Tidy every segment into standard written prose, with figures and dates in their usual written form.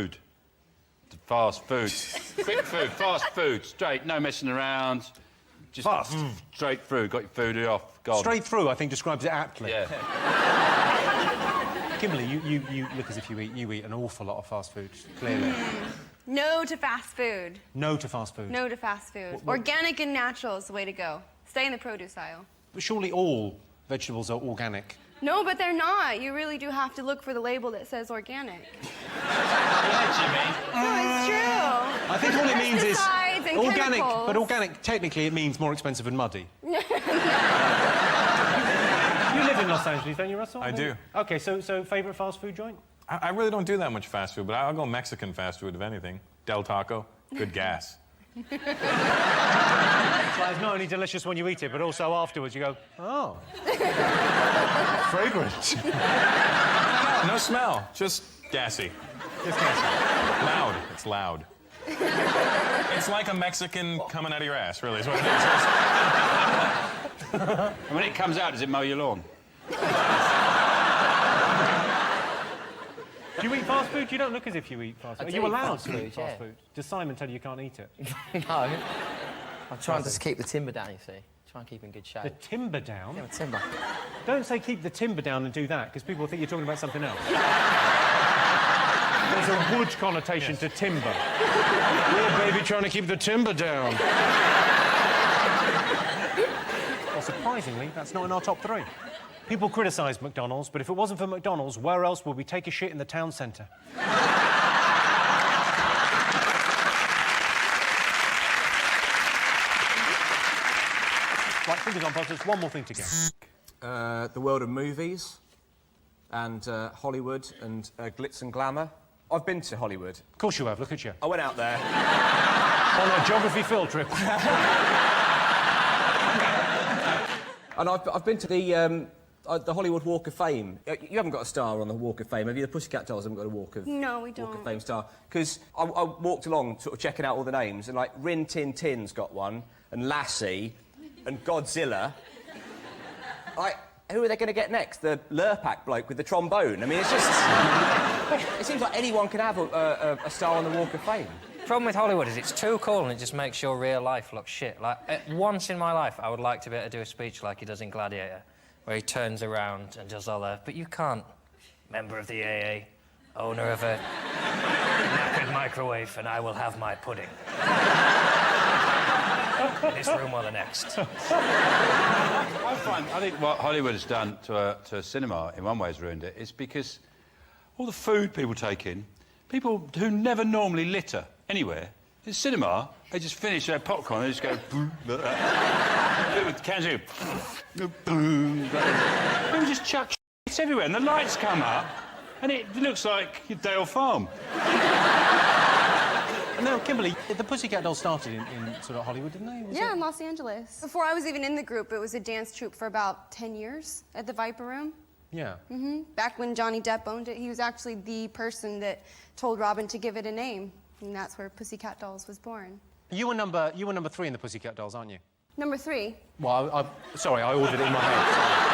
food. Fast food. Quick food, fast food, straight, no messing around. Just fast. Straight through, got your food off, gone. Straight through, I think, describes it aptly. Yeah. Kimberly, you look as if you eat an awful lot of fast food, clearly. No to fast food. No to fast food. No to fast food. Organic and natural is the way to go. Stay in the produce aisle. But surely all vegetables are organic. No, but they're not. You really do have to look for the label that says organic. Yeah, Jimmy. No, it's true. I think all it means is Pesticides and organic, chemicals. but organic, technically, it means more expensive and muddy. You live in Los Angeles, don't you, Russell? I do. OK, so favourite fast food joint? I really don't do that much fast food, but I'll go Mexican fast food, if anything. Del Taco, good gas. Well, it's not only delicious when you eat it, but also afterwards you go, oh. Fragrant. No smell, just gassy. Just gassy. Loud. It's loud. It's like a Mexican coming out of your ass, really, is what it is. And when it comes out, does it mow your lawn? Do you eat fast food? You don't look as if you eat fast food. Are you allowed to eat fast food? Does Simon tell you you can't eat it? No. I'm trying to keep the timber down, you see. Try and keep in good shape. The timber down? Yeah, the timber. Don't say keep the timber down and do that, because people think you're talking about something else. There's a wood connotation to timber. Yeah, baby, trying to keep the timber down. Well, surprisingly, that's not in our top 3. People criticise McDonald's, but if it wasn't for McDonald's, where else would we take a shit in the town centre? Right, fingers on buzzers, one more thing to go. The world of movies and Hollywood and glitz and glamour. I've been to Hollywood. Of course you have, look at you. I went out there. On a geography field trip. And I've been to the Hollywood Walk of Fame. You haven't got a star on the Walk of Fame, have you? The Pussycat Dolls haven't got a Walk of No, we don't. Walk of Fame star. Because I walked along, sort of checking out all the names, and like Rin Tin Tin's got one, and Lassie, and Godzilla. Like, who are they going to get next? The Lurpak bloke with the trombone? I mean, it's just... it seems like anyone can have a star on the Walk of Fame. The problem with Hollywood is it's too cool and it just makes your real life look shit. Like, once in my life, I would like to be able to do a speech like he does in Gladiator, where he turns around and does all that. But you can't. Member of the AA, owner of a knackered microwave, and I will have my pudding. In this room or the next. I think what Hollywood has done to a cinema, in one way has ruined it, is because all the food people take in, people who never normally litter anywhere, in cinema, they just finish their popcorn, they just go boom, like that. With cans of boom, like that. People just chuck shit everywhere, and the lights come up, and it looks like Dale Farm. Now, Kimberly, the Pussycat Dolls started in sort of Hollywood, didn't they? In Los Angeles. Before I was even in the group, it was a dance troupe for about 10 years at the Viper Room. Yeah. Back when Johnny Depp owned it, he was actually the person that told Robin to give it a name, and that's where Pussycat Dolls was born. You were number 3 in the Pussycat Dolls, aren't you? Number 3. Well, sorry, I ordered it in my head.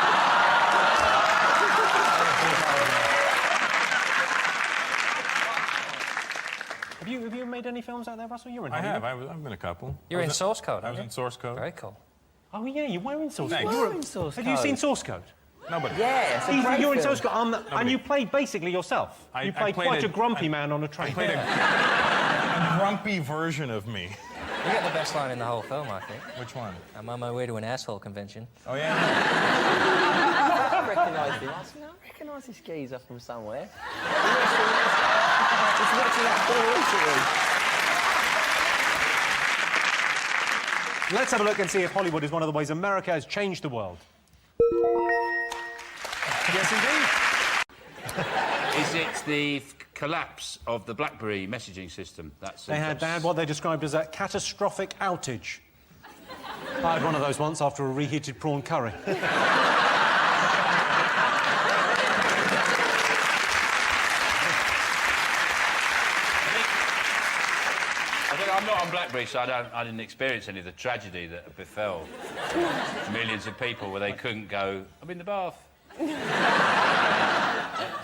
Have you made any films out there, Russell? You're in Hollywood. I have. I've been a couple. You're in Source Code, I was in Source Code. Very cool. Oh, yeah, you were in Source Code. Thanks. You were in Source Have you seen Source Code? Nobody. Yeah, it's a great You're in film. Source Code, and you played basically yourself. You played quite a grumpy man on a train. I played a grumpy version of me. You get the best line in the whole film, I think. Which one? I'm on my way to an asshole convention. Oh, yeah? I recognise him. I recognise this geezer from somewhere. He's watching that film recently. Let's have a look and see if Hollywood is one of the ways America has changed the world. Yes, indeed. Is it the collapse of the Blackberry messaging system? They had what they described as a catastrophic outage. I had one of those once after a reheated prawn curry. I'm not on Blackberry, so I didn't experience any of the tragedy that befell millions of people where they couldn't go, I'm in the bath. It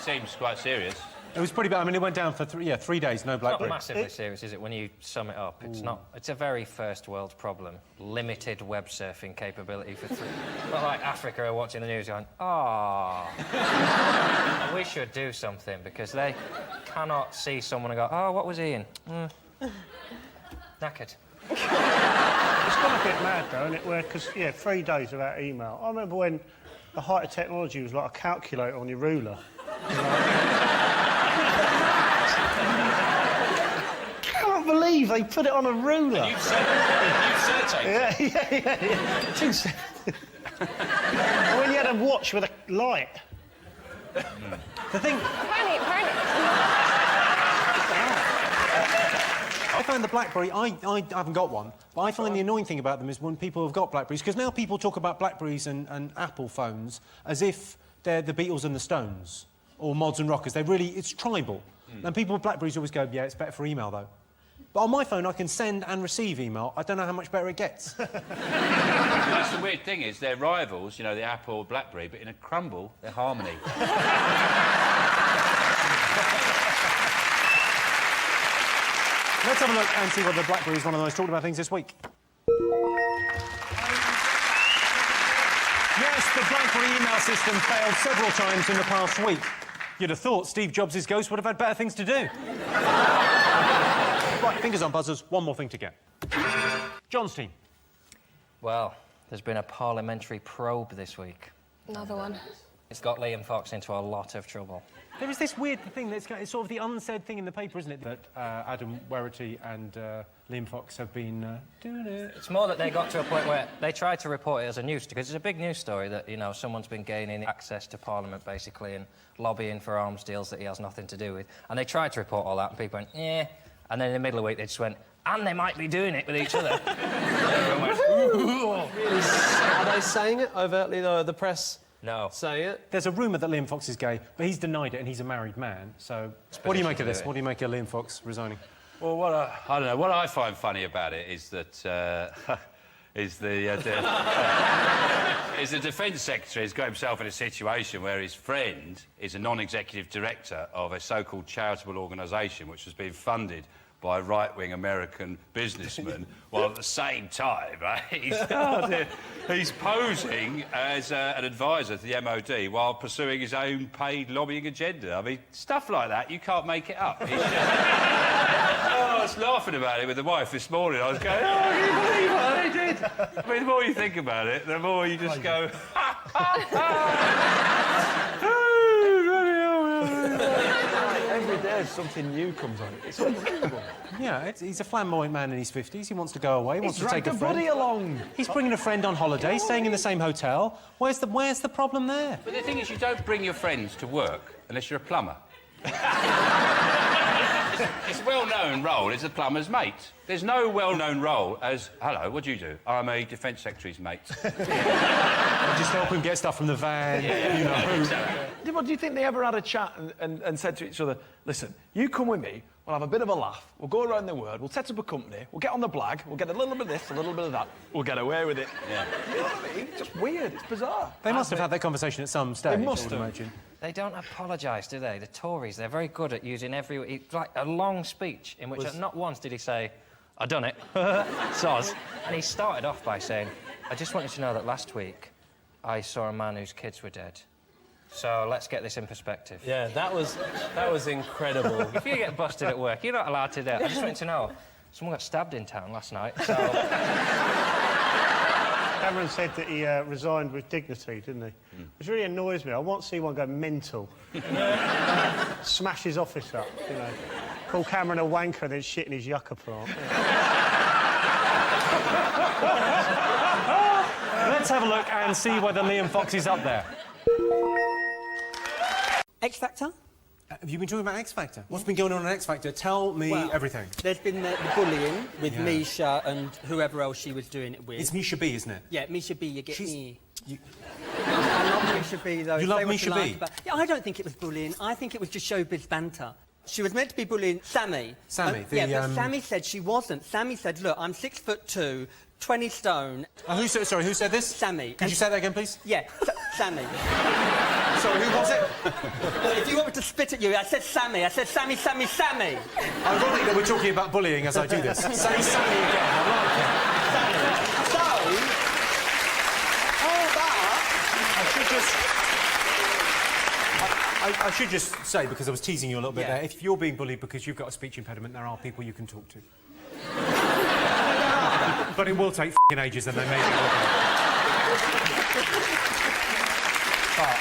seems quite serious. It was pretty bad. I mean, it went down for 3 days, no It's BlackBerry. not massively serious, is it, when you sum it up? It's not. It's a very first world problem. Limited web surfing capability for 3... But like Africa are watching the news going, "Ah." We should do something, because they cannot see someone and go, "Oh, what was he in?" Knackered. It's gone a bit mad, though, isn't it? Where, because, 3 days without email. I remember when the height of technology was like a calculator on your ruler. Can't believe they put it on a ruler. You've sellotape. Yeah. When you had a watch with a light. The thing... Panic. I find the BlackBerry, I haven't got one, but I find the annoying thing about them is when people have got BlackBerries, because now people talk about BlackBerries and Apple phones as if they're the Beatles and the Stones, or mods and rockers. it's tribal. And people with BlackBerries always go, yeah, it's better for email, though. But on my phone, I can send and receive email. I don't know how much better it gets. That's the weird thing is they're rivals, the Apple, BlackBerry, but in a crumble, they're harmony. Let's have a look and see whether BlackBerry is one of the most talked about things this week. Yes, the BlackBerry email system failed several times in the past week. You'd have thought Steve Jobs' ghost would have had better things to do. Right, fingers on buzzers, one more thing to get. John's team. Well, there's been a parliamentary probe this week. Another one. It's got Liam Fox into a lot of trouble. There is this weird thing it's sort of the unsaid thing in the paper, isn't it? That Adam Werrity and Liam Fox have been doing it. It's more that they got to a point where they tried to report it as a news, because it's a big news story that, someone's been gaining access to Parliament, basically, and lobbying for arms deals that he has nothing to do with. And they tried to report all that, and people went, yeah. And then in the middle of the week, they just went, and they might be doing it with each other. Are they saying it overtly, the press? No. Say it? There's a rumour that Liam Fox is gay, but he's denied it, and he's a married man, so... What do you make of this? What do you make of Liam Fox resigning? Well, I don't know. What I find funny about it is that is the Defence Secretary has got himself in a situation where his friend is a non-executive director of a so-called charitable organisation which has been funded by right-wing American businessmen, while at the same time, right, he's posing as an advisor to the MOD while pursuing his own paid lobbying agenda. I mean, stuff like that, you can't make it up. I was laughing about it with the wife this morning. I was going, oh, can you believe what they did? I mean, the more you think about it, the more you just go, Every day something new comes on. It's unbelievable. Yeah, he's a flamboyant man in his 50s. He wants to go away, wants to take a friend. Buddy along. He's bringing a friend on holiday, staying in the same hotel. Where's the problem there? But the thing is, you don't bring your friends to work unless you're a plumber. It's a well-known role as a plumber's mate. There's no well-known role as, hello, what do you do? I'm a Defence Secretary's mate. I just help him get stuff from the van, Do you think they ever had a chat and said to each other, listen, you come with me, we'll have a bit of a laugh, we'll go around the world, we'll set up a company, we'll get on the blag, we'll get a little bit of this, a little bit of that, we'll get away with it. Yeah. You know what I mean? It's just weird, it's bizarre. They must have had that conversation at some stage, They must I would have. imagine. They don't apologise, do they? The Tories, they're very good at using like a long speech in which not once did he say, I done it, soz. And he started off by saying, I just want you to know that last week I saw a man whose kids were dead. So let's get this in perspective. Yeah, that was incredible. If you get busted at work, you're not allowed to do it. I just want you to know, someone got stabbed in town last night, so... Cameron said that he resigned with dignity, didn't he? Which really annoys me. I want to see one go mental. Smash his office up, Call Cameron a wanker, then shit in his yucca plant. Let's have a look and see whether Liam Fox is up there. X Factor? Have you been talking about X Factor? What's been going on X Factor? Tell me everything. There's been the bullying with Misha and whoever else she was doing it with. It's Misha B, isn't it? Yeah, Misha B, you get me. You... I love Misha B, though. You love Misha B? Yeah, I don't think it was bullying. I think it was just showbiz banter. She was meant to be bullying Sammy. Sammy, but Sammy said she wasn't. Sammy said, look, I'm 6'2", 20 stone. Who said this? Sammy. Could you say that again, please? Yeah, Sammy. Sorry, who was it? Look, if you want me to spit at you, I said Sammy. I said Sammy, Sammy, Sammy. Ironic that we're talking about bullying as I do this. Say Sammy again, I like it. So, all that... I should just say, because I was teasing you a little bit Yeah. there, if you're being bullied because you've got a speech impediment, there are people you can talk to. But it will take f***ing ages, and they may be But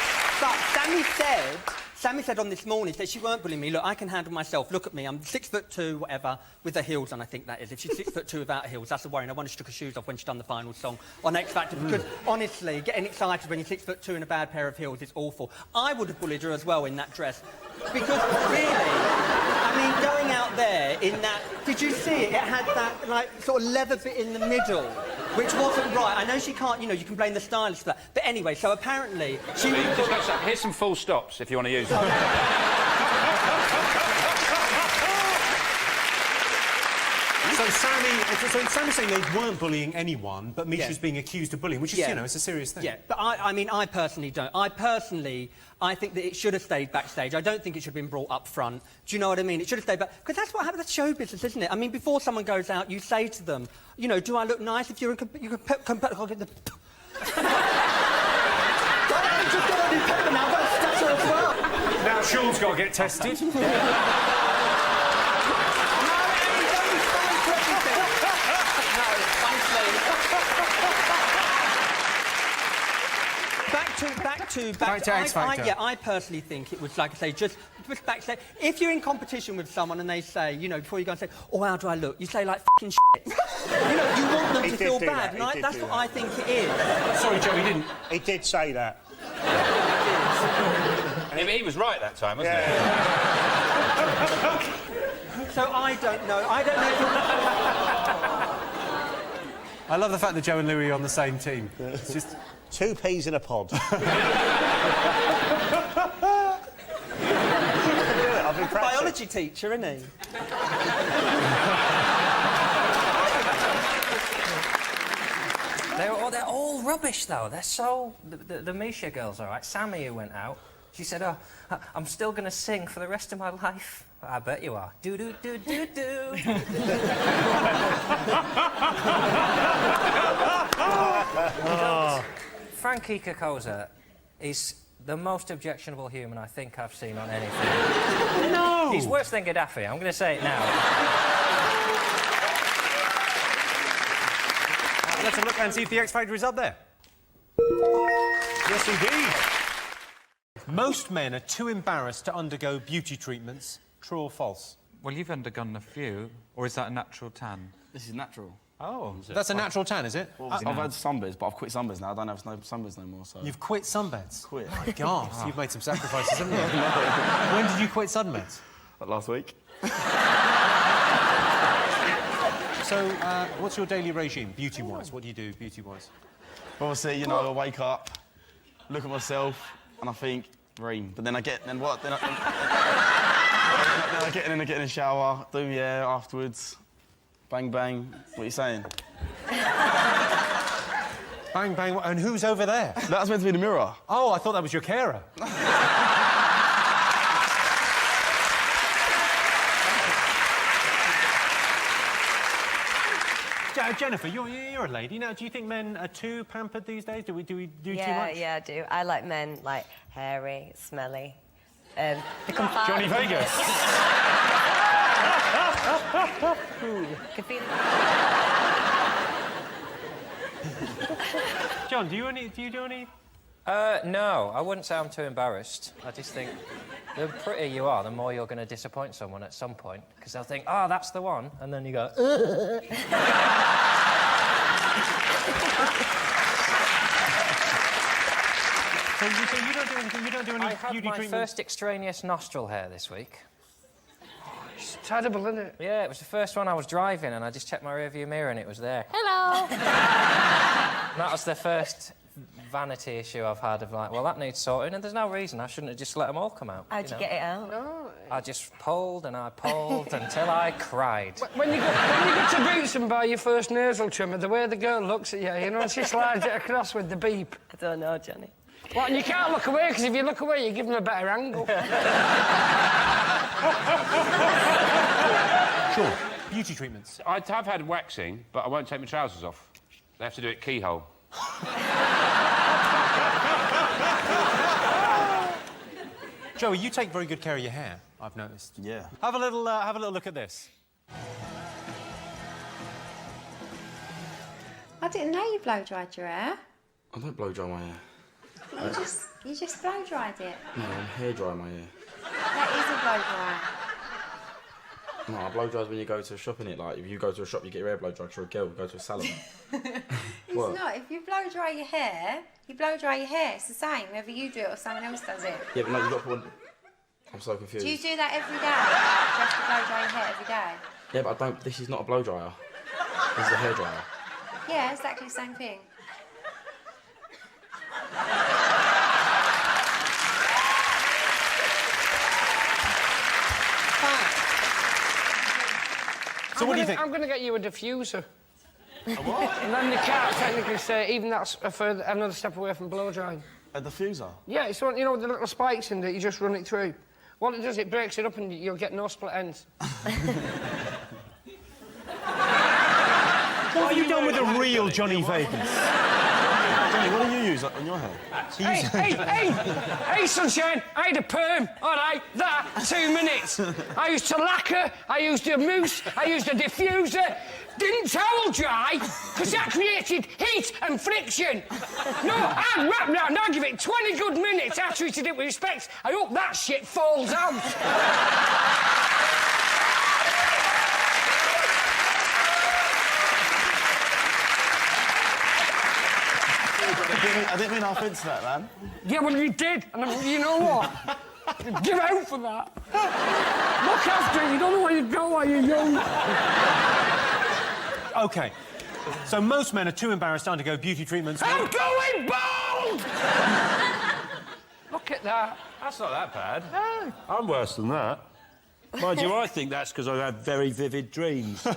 Sammy said on this morning that she weren't bullying me. Look, I can handle myself. Look at me. I'm 6'2", whatever, with her heels on, I think that is. If she's 6'2" without heels, that's a worry. And I wonder if she took her shoes off when she done the final song on X Factor. Because, honestly, getting excited when you're 6'2" in a bad pair of heels is awful. I would have bullied her as well in that dress. Because, really, I mean, going out there in that... Did you see it? It had that, like, sort of leather bit in the middle, which wasn't right. I know she can't, you know, you can blame the stylist for that. But anyway, so apparently... Here's some full stops if you want to use them. So Sammy's saying they weren't bullying anyone, but Misha's being accused of bullying, which is, you know, it's a serious thing. Yeah, but I mean, I personally don't. I think that it should have stayed backstage. I don't think it should have been brought up front. Do you know what I mean? It should have stayed back... Because that's what happens. That's show business, isn't it? I mean, before someone goes out, you say to them, you know, do I look nice if you're in... I'll get the... Just got a new paper now. I've got a stutter as well. Now Sean's got to get tested. Back to X Factor. Yeah, I personally think it was, like I say, just backstage. If you're in competition with someone and they say, you know, before you go and say, oh, how do I look? You say, like, f***ing shit. You know, you want them to feel bad, and that's what I think it is. Sorry, Joe, he didn't. He did say that. He was right that time, wasn't he? So I don't know. I don't know. I love the fact that Joe and Louis are on the same team. It's just... 2 peas in a pod. I've been practicing. Biology teacher, isn't he? They're all rubbish, though. They're so... The Misha girls, all right. Sammy, who went out, she said, oh, I'm still going to sing for the rest of my life. I bet you are. Do-do-do-do-do. Frankie Kokoza is the most objectionable human I think I've seen on anything. No! He's worse than Gaddafi, I'm going to say it now. Let's have a look and see if the X Factor is up there. Yes, indeed. Most men are too embarrassed to undergo beauty treatments. True or false? Well, you've undergone a few, or is that a natural tan? This is natural. Oh, that's a natural tan, is it? I've had sunbeds, but I've quit sunbeds now. I don't have sunbeds no more, so... You've quit sunbeds? Quit. My God, you've made some sacrifices, haven't you? When did you quit sunbeds? Like last week. So, what's your daily regime, beauty-wise? What do you do, beauty-wise? Obviously, you know, I wake up, look at myself, and I think, Reem. But then I get in the shower, do my hair afterwards. Bang, bang. What are you saying? Bang, bang. And who's over there? That's meant to be the mirror. Oh, I thought that was your carer. Jennifer, you're a lady. Now, do you think men are too pampered these days? Do we do too much? Yeah, I do. I like men, like, hairy, smelly. Johnny Vegas. John, do you do any? No, I wouldn't say I'm too embarrassed. I just think the prettier you are, the more you're going to disappoint someone at some point. Because they'll think, oh, that's the one. And then you go, So you don't do anything, you don't do any I had beauty my treatment? first extraneous nostril hair this week. It's terrible, isn't it? Yeah, it was the first one I was driving, and I just checked my rearview mirror and it was there. Hello. And that was the first vanity issue I've had of like, well, that needs sorting, and there's no reason I shouldn't have just let them all come out. How'd you get it out? No. I just pulled and I pulled until I cried. When you go to Boots and buy your first nasal trimmer, the way the girl looks at you, you know, and she slides it across with the beep. I don't know, Johnny. What, and you can't look away, because if you look away, you give them a better angle. Sure. Beauty treatments. I have had waxing, but I won't take my trousers off. They have to do it keyhole. Joey, you take very good care of your hair, I've noticed. Yeah. Have a little look at this. I didn't know you blow-dried your hair. I don't blow dry my hair. You just blow-dried it. No, I'm hair dry my hair. That is a blow-dry. No, I blow dries when you go to a shop, innit? Like, if you go to a shop, you get your hair blow dried. You're a girl, you go to a salon. It's What? not. If you blow-dry your hair, you blow-dry your hair. It's the same, whether you do it or someone else does it. Yeah, but no, you got to put... I'm so confused. Do you do that every day? You have to blow-dry your hair every day? Yeah, but I don't... This is not a blow dryer. This is a hair dryer. Yeah, exactly the same thing. So what do you think? I'm going to get you a diffuser. A what? And then you can't technically say even that's another step away from blow drying. A diffuser? Yeah, it's one, you know, the little spikes in it, you just run it through. What it does, it breaks it up and you'll get no split ends. What have you done with the real Johnny Vegas? Johnny, what do you use on your hair? Hey, sunshine, I had a perm, all right, that, 2 minutes. I used to lacquer, I used a mousse, I used a diffuser. Didn't towel dry, because that created heat and friction. No, I'd wrap round, I'd give it 20 good minutes. I treated it with respect. I hope that shit falls out. I didn't mean offence to that, man. Yeah, well, you did, and you know what? Give out for that. Look after it, you don't know where you go while you're young. OK. So most men are too embarrassed to undergo beauty treatments. I'm going bald! Look at that. That's not that bad. No. I'm worse than that. Mind you, I think that's because I have very vivid dreams. I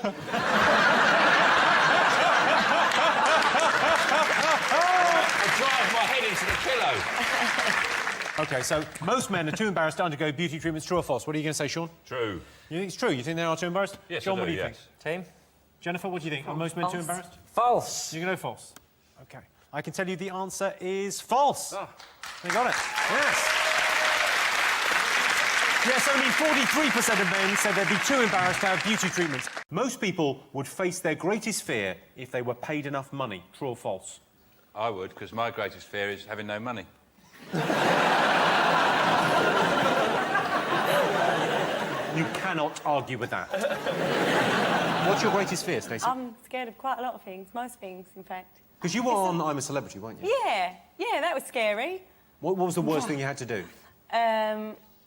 drive my head into the pillow. OK, so most men are too embarrassed to undergo beauty treatments. True or false? What are you going to say, Sean? True. You think it's true? You think they are too embarrassed? Yes, John, I do, what do you yes. think? Team? Jennifer, what do you think? Are most men too embarrassed? False. You're going to go false? OK. I can tell you the answer is false. Oh. You got it. Yes. Yes, only 43% of men said they'd be too embarrassed to have beauty treatments. Most people would face their greatest fear if they were paid enough money. True or false? I would, because my greatest fear is having no money. You cannot argue with that. What's your greatest fear, Stacey? I'm scared of quite a lot of things, most things, in fact. Because you were on I'm a Celebrity, weren't you? Yeah, that was scary. What was the worst thing you had to do?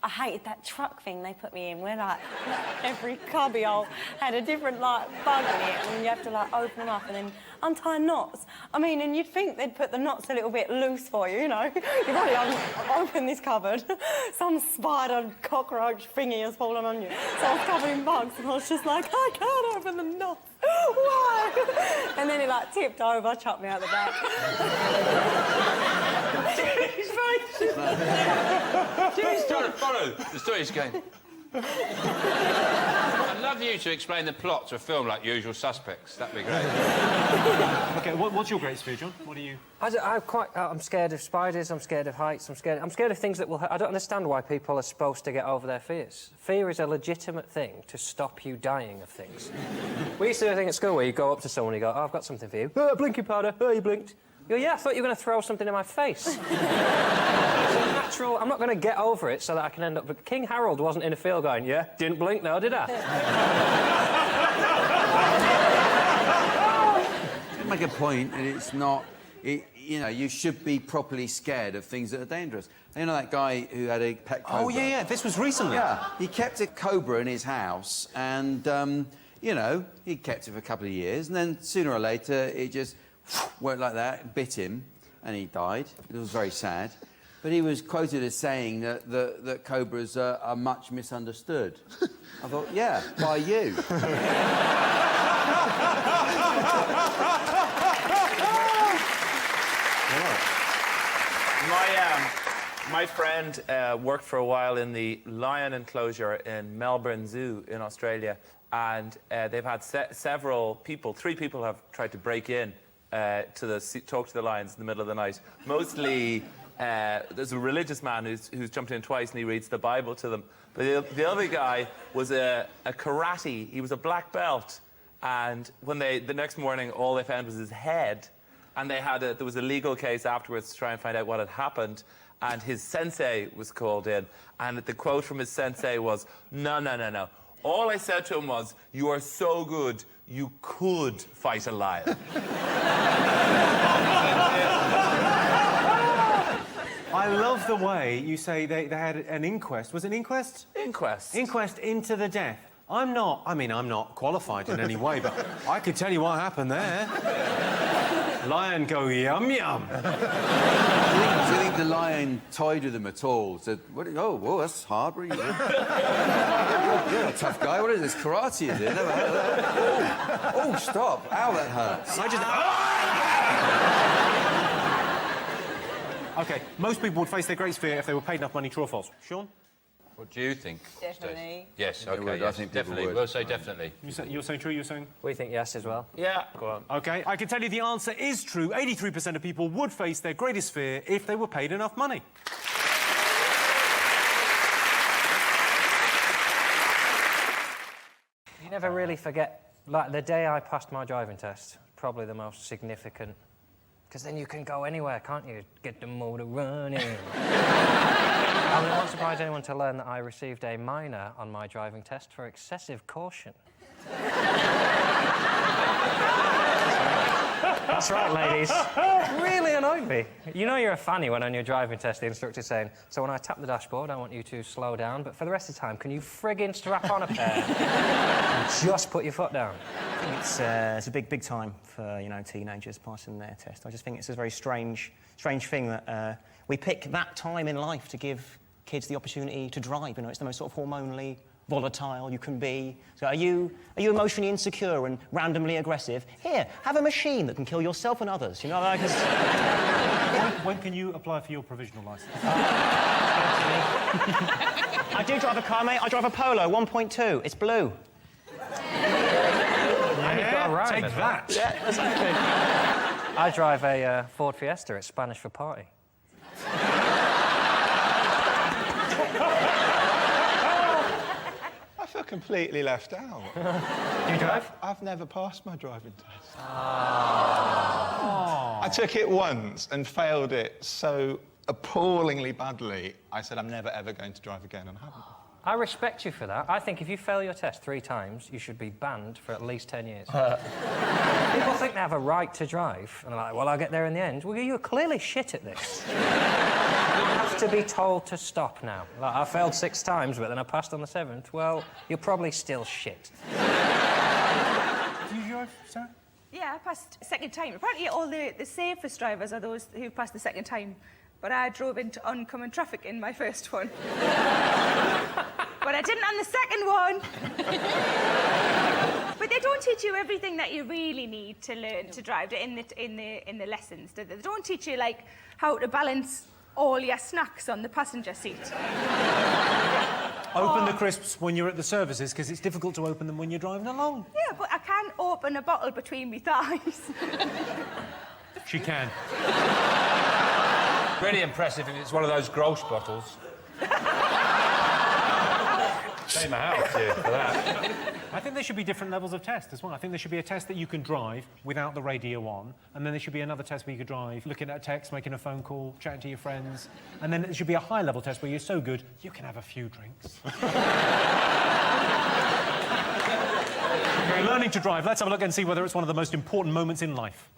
I hated that truck thing they put me in, where, like, every cubbyhole had a different, like, bug in it, and you have to, like, open them up and then untie knots. I mean, and you'd think they'd put the knots a little bit loose for you, you know? You've already opened this cupboard. Some spider, cockroach thingy has fallen on you. So I was covered in bugs, and I was just like, I can't open the knots. Why? And then it, like, tipped over, chucked me out the back. Jimmy's trying to follow the story. He's going... I'd love you to explain the plot to a film like Usual Suspects. That'd be great. OK, what's your greatest fear, John? What are you... I'm scared of spiders, I'm scared of heights, I'm scared of things that will hurt. I don't understand why people are supposed to get over their fears. Fear is a legitimate thing to stop you dying of things. We used to do a thing at school where you go up to someone and you go, oh, I've got something for you. Oh, blinking powder. Oh, you blinked. You go, yeah, I thought you were going to throw something in my face. It's natural. I'm not going to get over it so that I can end up... But King Harold wasn't in a field going, yeah, didn't blink, no, did I? You make a point, and it's not... you know, you should be properly scared of things that are dangerous. You know that guy who had a pet cobra? Oh, yeah, this was recently. Yeah, he kept a cobra in his house, and, you know, he kept it for a couple of years, and then sooner or later it just went like that, bit him, and he died. It was very sad. But he was quoted as saying that cobras are much misunderstood. I thought, yeah, by you. My friend worked for a while in the lion enclosure in Melbourne Zoo in Australia, and they've had several people, 3 people have tried to break in to talk to the lions in the middle of the night. Mostly, there's a religious man who's jumped in twice and he reads the Bible to them. But the other guy was a karate. He was a black belt, and when the next morning, all they found was his head, and there was a legal case afterwards to try and find out what had happened. And his sensei was called in, and the quote from his sensei was, "No, no, no, no. All I said to him was, you are so good, you could fight a lion." I love the way you say they had an inquest. Was it an inquest? Inquest. Inquest into the death. I'm not qualified in any way, but I could tell you what happened there. Lion go yum yum. Do you think the lion toyed with them at all? Said, whoa, that's hard. What are you doing? You're a tough guy. What is this? Karate, is it? Never heard of that. Oh, stop. Ow, that hurts. OK, most people would face their greatest fear if they were paid enough money, true or false? Sean? What do you think? Definitely. Yes, They OK, would. yes, I think people definitely. would. We'll say definitely. You're saying true, you're saying? We think yes as well. Yeah, go on. OK, I can tell you the answer is true. 83% of people would face their greatest fear if they were paid enough money. You never really forget, like, the day I passed my driving test, probably the most significant. Because then you can go anywhere, can't you? Get the motor running. I mean, it won't surprise anyone to learn that I received a minor on my driving test for excessive caution. That's right, ladies. It really annoyed me. You know you're a fanny when on your driving test the instructor's saying, so when I tap the dashboard, I want you to slow down, but for the rest of the time, can you friggin' strap on a pair and just put your foot down? I think it's a big time for, teenagers passing their test. I just think it's a very strange thing that we pick that time in life to give kids the opportunity to drive. It's the most sort of hormonally volatile you can be. So are you emotionally insecure and randomly aggressive? Here, have a machine that can kill yourself and others. When can you apply for your provisional licence? I do drive a car, mate. I drive a Polo 1.2. It's blue. And you've got a rhyme take as well. that. Yeah, exactly. I drive a Ford Fiesta. It's Spanish for party. I feel completely left out. Do you drive? I've never passed my driving test. I took it once and failed it so appallingly badly, I said I'm never, ever going to drive again, and I haven't. I respect you for that. I think if you fail your test 3 times, you should be banned for at least 10 years. People think they have a right to drive, and they're like, well, I'll get there in the end. Well, you're clearly shit at this. You have to be told to stop now. Like, I failed 6 times, but then I passed on the 7th. Well, you're probably still shit. Do you drive, Sarah? Yeah, I passed second time. Apparently all the safest drivers are those who pass the second time. But I drove into oncoming traffic in my first one. But I didn't on the second one. But they don't teach you everything that you really need to learn to drive in the lessons. They don't teach you, like, how to balance all your snacks on the passenger seat. Open the crisps when you're at the services, because it's difficult to open them when you're driving along. Yeah, but I can't open a bottle between my thighs. She can. Really impressive if it's one of those Grolsch bottles. Shame my house here for that. I think there should be different levels of test as well. I think there should be a test that you can drive without the radio on, and then there should be another test where you could drive looking at a text, making a phone call, chatting to your friends, and then there should be a high-level test where you're so good you can have a few drinks. Okay, learning to drive. Let's have a look and see whether it's one of the most important moments in life.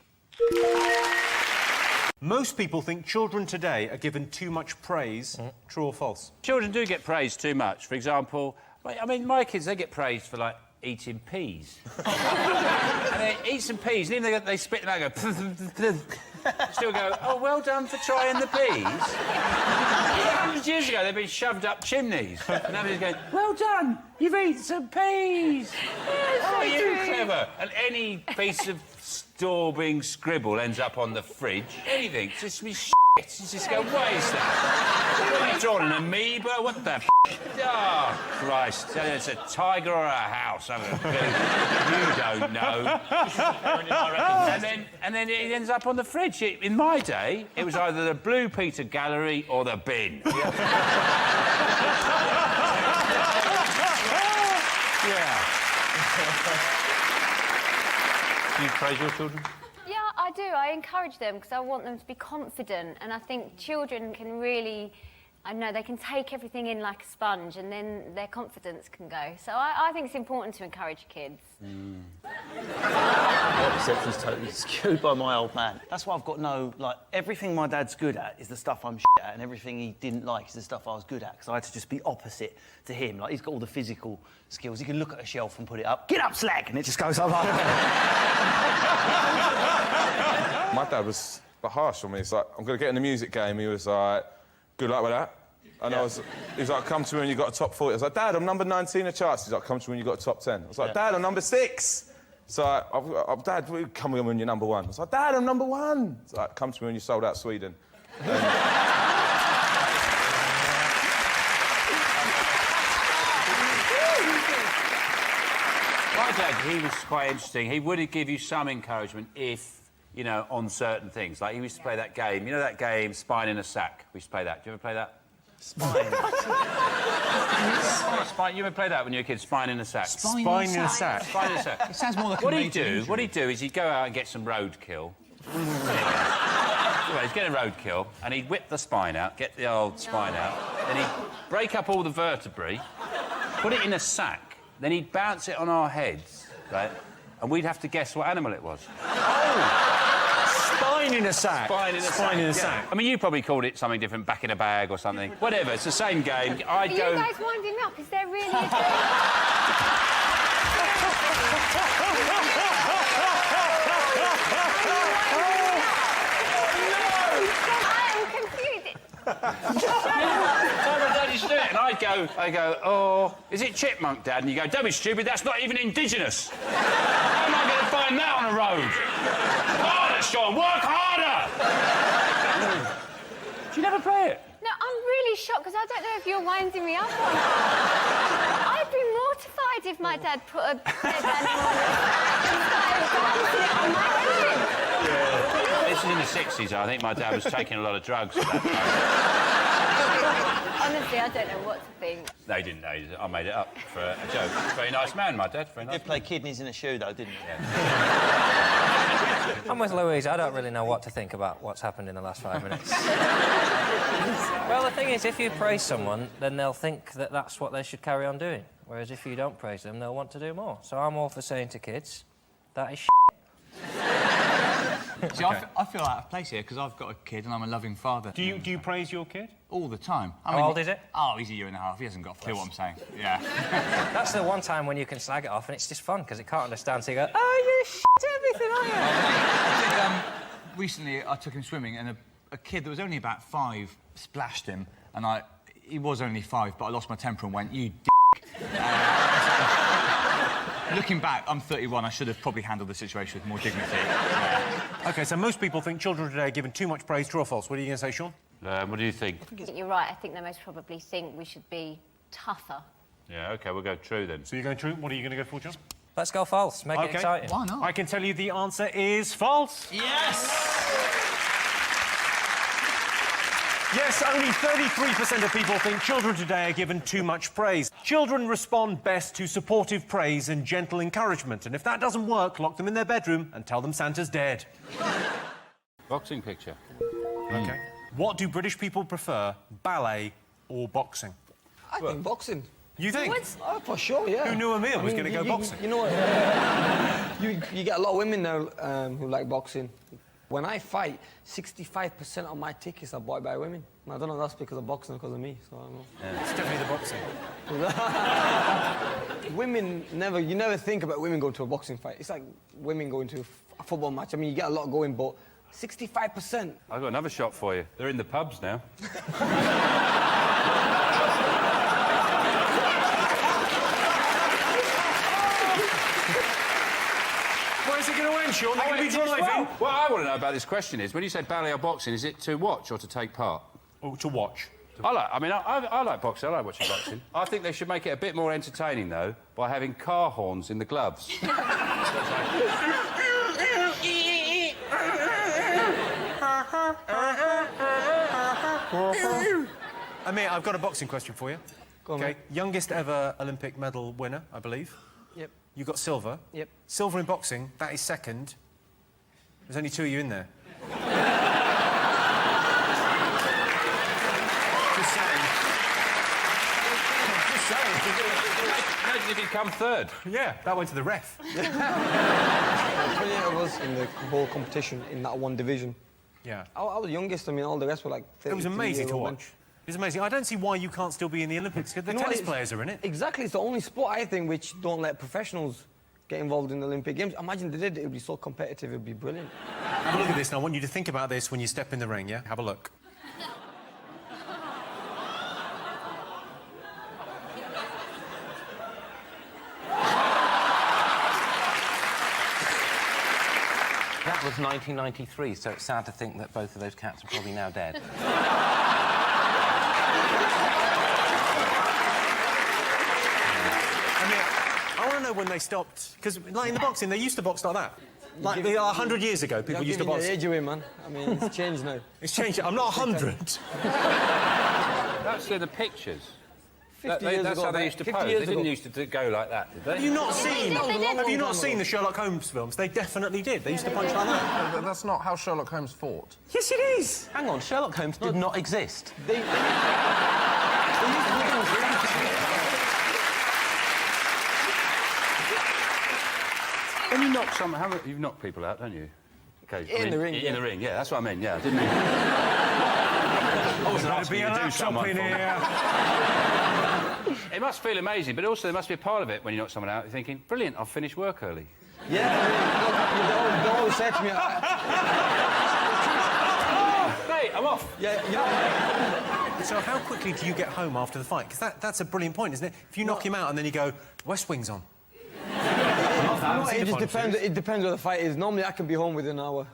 Most people think children today are given too much praise. True or false? Children do get praised too much. For example, I mean, my kids, they get praised for, like, eating peas. And they eat some peas, and even they spit them out and go... Still go, oh, well done for trying the peas. 100 years ago, they'd been shoved up chimneys. And now they're going, well done, you've eaten some peas. Oh, you're clever. And any piece of daubing scribble ends up on the fridge. Anything. Just be You just go, what is that? What are you drawing, an amoeba? What the Oh, Christ. It's a tiger or a house. I don't know. You don't know. and then it ends up on the fridge. In my day, it was either the Blue Peter Gallery or the bin. Yeah. Do you praise your children? Yeah, I do. I encourage them because I want them to be confident, and I think children can really, I know, they can take everything in like a sponge, and then their confidence can go. So I think it's important to encourage kids. My perception's totally skewed by my old man. That's why I've got no, like, everything my dad's good at is the stuff I'm shit at, and everything he didn't like is the stuff I was good at, because I had to just be opposite to him. Like, he's got all the physical skills. He can look at a shelf and put it up. Get up, slag! And it just goes up. My dad was harsh on me. He's like, I'm going to get in the music game. He was like, good luck with that. And he was like, come to me when you got a top 40. I was like, Dad, I'm number 19 in the charts. He's like, come to me when you got a top 10. I was like, Dad, I'm number 6. So Dad, come when you're number 1. I was like, Dad, I'm number 1. It's like, come to me when you sold out Sweden. My dad, he was quite interesting. He would give you some encouragement if, you know, on certain things. Like, he used to play that game. You know that game, Spine in a Sack? We used to play that. Do you ever play that? Spine. Spine. You ever play that when you were a kid? Spine in a Sack. Spine in a sack. Spine in a Sack. It sounds more like what he'd do is he'd go out and get some roadkill. He'd get a roadkill and he'd whip the spine out, get the old spine out, then he'd break up all the vertebrae, put it in a sack, then he'd bounce it on our heads, right? And we'd have to guess what animal it was. Spine in a sack. Spine in a sack. in a sack. I mean, you probably called it something different, back in a bag or something. Whatever, it's the same game. Are you guys winding me up? Is there really a game? And I'd go, oh, is it chipmunk, Dad? And you go, don't be stupid, that's not even indigenous. How am I going to find that on a road? Harder, Sean, work harder! Do you never play it? No, I'm really shocked because I don't know if you're winding me up or not. I'd be mortified if my dad put a dead animal on and started dancing it on my head. This is in the 60s, I think my dad was taking a lot of drugs at that time. Honestly, I don't know what to think. They didn't know. I made it up for a joke. Very nice man, my dad. Very nice. He did play kidneys in a shoe, though, didn't he? I'm with Louise. I don't really know what to think about what's happened in the last 5 minutes. Well, the thing is, if you praise someone, then they'll think that that's what they should carry on doing. Whereas if you don't praise them, they'll want to do more. So I'm all for saying to kids, that is shit. See, I feel out of place here because I've got a kid and I'm a loving father. Do you praise your kid? All the time. How old is it? Oh, he's a year and a half. He hasn't got a clue what I'm saying. Yeah. That's the one time when you can slag it off and it's just fun because it can't understand, so you go, oh, you shit everything, aren't you? Recently, I took him swimming and a kid that was only about 5 splashed him and he was only 5, but I lost my temper and went, you d***. Looking back, I'm 31. I should have probably handled the situation with more dignity. Yeah. OK, so most people think children today are given too much praise. True or false? What are you going to say, Sean? What do you think? I think you're right. I think they most probably think we should be tougher. Yeah, OK, we'll go true then. So you're going true? What are you going to go for, John? Let's go false. Make it exciting. Why not? I can tell you the answer is false. Yes! Yes, only 33% of people think children today are given too much praise. Children respond best to supportive praise and gentle encouragement. And if that doesn't work, lock them in their bedroom and tell them Santa's dead. Boxing picture. OK. What do British people prefer, ballet or boxing? I think boxing. You think? Oh, for sure, yeah. Who knew Emil was going to go boxing? You know what? you get a lot of women now who like boxing. When I fight, 65% of my tickets are bought by women. I don't know if that's because of boxing or because of me, so I don't know. Yeah. It's definitely the boxing. Women you never think about women going to a boxing fight. It's like women going to a football match. I mean, you get a lot going, but 65%. I've got another shot for you. They're in the pubs now. Where's it going to end, Sean? They're going to be driving. What I want to know about this question is, when you say ballet or boxing, is it to watch or to take part? Oh, to watch. I like boxing. I like watching boxing. I think they should make it a bit more entertaining, though, by having car horns in the gloves. Amir, I've got a boxing question for you. Go on, okay. mate. Youngest ever Olympic medal winner, I believe. Yep. You got silver. Yep. Silver in boxing, that is second. There's only 2 of you in there. Just saying. Just saying. Imagine if he'd come third. Yeah, that went to the ref. 28 of us in the whole competition in that one division. Yeah. I was the youngest. I mean, all the rest were like 30. It was amazing to watch. It was amazing. I don't see why you can't still be in the Olympics, because the tennis players are in it. Exactly. It's the only sport, I think, which don't let professionals get involved in the Olympic Games. Imagine they did. It would be so competitive. It would be brilliant. Have a look at this, and I want you to think about this when you step in the ring, yeah? Have a look. That was 1993, so it's sad to think that both of those cats are probably now dead. I want to know when they stopped, because like in the boxing, they used to box like that. Like 100 years ago, people used to box. You're giving the age away, man. I mean, it's changed now. It's changed. I'm not 100. That's in the pictures. 50 years that's ago, how they used to 50 pose. years They didn't ago. used to go like that, did they? Have you not seen? Have you not seen the Sherlock Holmes films? They definitely did. They used to punch like that. But that's not how Sherlock Holmes fought. Yes, it is. Hang on, Sherlock Holmes did not exist. When you knock someone, you've knocked people out, don't you? Okay. In the ring, In yeah. the ring, yeah. That's what I meant. Yeah, I didn't mean. I wasn't asking you to do someone for me. It must feel amazing, but also there must be a part of it when you knock someone out. You're thinking, brilliant, I've finished work early. Yeah, I mean, they always say to me, Mate, I'm off. Yeah, you know. So how quickly do you get home after the fight? Because that's a brilliant point, isn't it? If you knock him out and then you go, West Wing's on. It just depends. It depends where the fight is. Normally, I can be home within an hour.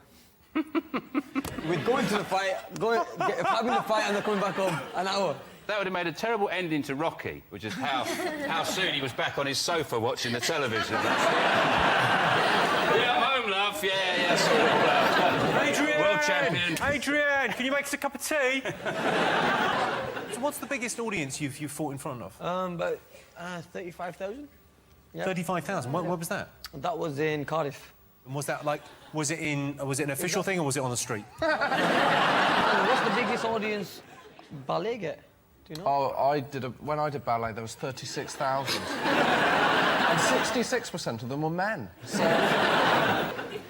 With going to the fight, having the fight, and then coming back home, an hour. That would have made a terrible ending to Rocky, which is how soon he was back on his sofa watching the television. Yeah, I'm home, love. Yeah, sort of. Adrian! World champion. Adrian, can you make us a cup of tea? So what's the biggest audience you've fought in front of? About 35,000. Yep. 35,000. Where was that? That was in Cardiff. And was that like? Was it an official thing or was it on the street? What's the biggest audience ballet get? Do you know? Oh, when I did ballet, there was 36,000. And 66% of them were men. So...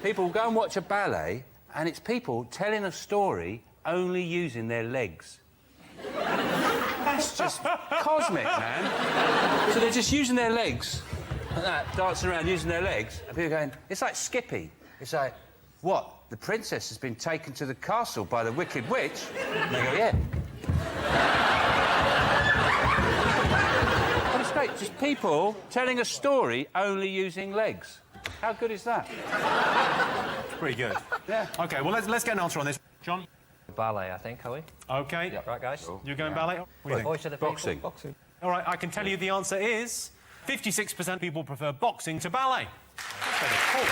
People go and watch a ballet, and it's people telling a story only using their legs. That's just cosmic, man. So they're just using their legs, like that, dancing around using their legs, and people going, it's like Skippy. It's like, what? The princess has been taken to the castle by the Wicked Witch? And they go, yeah. But it's great, just people telling a story only using legs. How good is that? Pretty good. Yeah. OK, well, let's get an answer on this. John? Ballet, I think, are we? OK. Yep. Right, guys? You're going ballet? What do you think? Voice of the people. Boxing. Boxing. All right, I can tell you the answer is 56% of people prefer boxing to ballet. That's very cool.